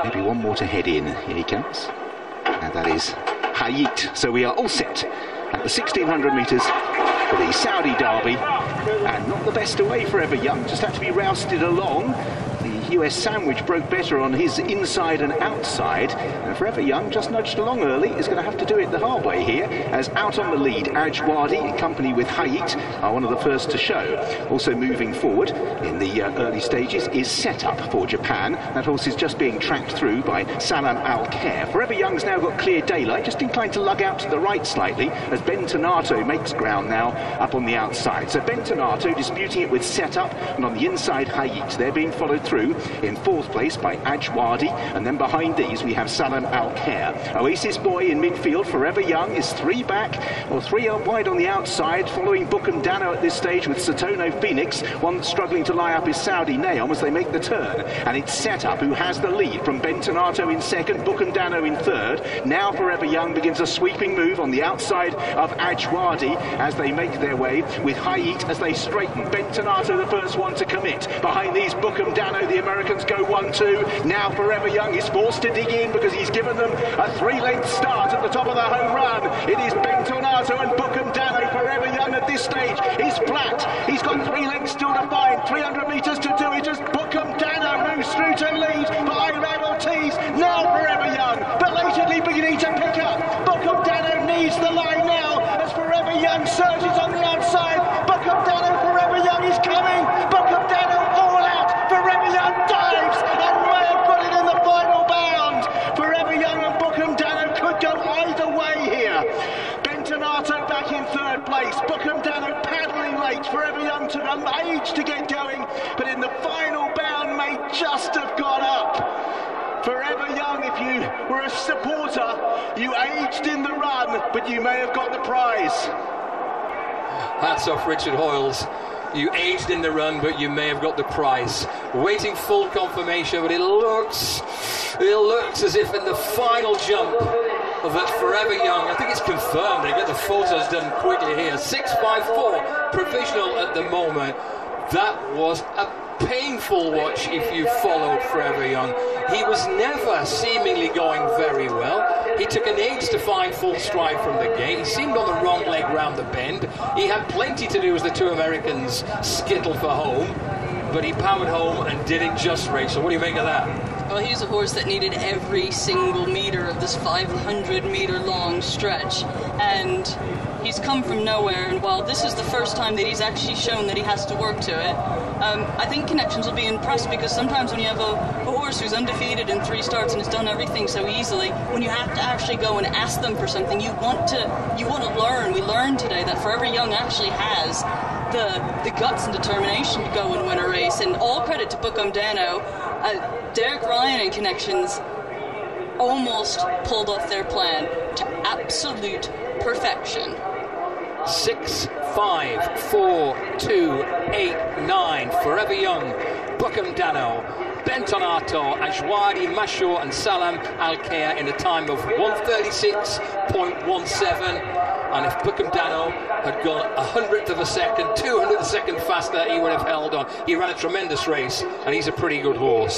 Maybe one more to head in. Here he comes. And that is Hayit. So we are all set at the 1600 metres for the Saudi Derby. And not the best away Forever Young, just had to be rousted along. The US Sandwich broke better on his inside and outside, and Forever Young just nudged along early. Is going to have to do it the hard way here, as out on the lead, Ajwadi in company with Hayit are one of the first to show. Also moving forward in the early stages is Set Up for Japan. That horse is just being tracked through by Salam Al-Khair. Forever Young's now got clear daylight, just inclined to lug out to the right slightly, as Bentornato makes ground now up on the outside. So Bentornato disputing it with Set Up, and on the inside Hayit. They're being followed through in fourth place by Ajwadi, and then behind these we have Salam Al-Khair. Oasis Boy in midfield. Forever Young is three back, or three wide on the outside, following Book'em Danno at this stage with Satono Phoenix. One that's struggling to lie up is Saudi Naom as they make the turn, and it's Set Up who has the lead from Bentornato in second, Book'em Danno in third. Now Forever Young begins a sweeping move on the outside of Ajwadi as they make their way with Hayit as they straighten. Bentornato the first one to commit. Behind these Book'em Danno, the Americans go 1-2. Now Forever Young is forced to dig in because he's given them a three-length start at the top of the home run. It is Bentornato and Book'em Danno. Forever Young at this stage is flat. He's got 3 lengths still to find. 300 metres to do it as Book'em Danno moves through to lead behind Ortiz. Now Forever Young belatedly beginning to pick up. Book'em Danno needs the line now as Forever Young surges on the outside. Book'em Danno, Forever Young is coming. Book'em Danno all out. Forever Young dives and may have got it in the final bound. Forever Young and Book'em Danno could go either way here. Bentornato back in third place. Book'em Danno paddling late. Forever Young took an age to get going, but in the final bound may just have got up. Forever Young, if you were a supporter, you aged in the run, but you may have got the prize. Hats off Richard Hoyles. You aged in the run, but you may have got the prize. Waiting full confirmation, but it looks as if in the final jump that Forever Young, I think it's confirmed, they get the photos done quickly here, 6.54 provisional at the moment. That was a painful watch if you followed Forever Young. He was never seemingly going very well. He took an age to find full stride from the gate. He seemed on the wrong leg round the bend. He had plenty to do as the two Americans skittled for home, but he powered home and did it just right. So what do you make of that? Well, he's a horse that needed every single metre of this 500-metre long stretch, and he's come from nowhere, and while this is the first time that he's actually shown that he has to work to it, I think Connections will be impressed, because sometimes when you have a horse who's undefeated in 3 starts and has done everything so easily, when you have to actually go and ask them for something, you want to learn. We learned today that Forever Young actually has the guts and determination to go and win a race, and all credit to Book'em Danno. Derek Ryan and Connections almost pulled off their plan to absolute perfection. 6, 5, 4, 2, 8, 9. Forever Young, Book'em Danno, Bentornato, Ajwadi, Masho and Salam Al-Khair in a time of 1:36.17. And if Book'em Danno had gone 100th of a second, 200th of a second faster, he would have held on. He ran a tremendous race, and he's a pretty good horse.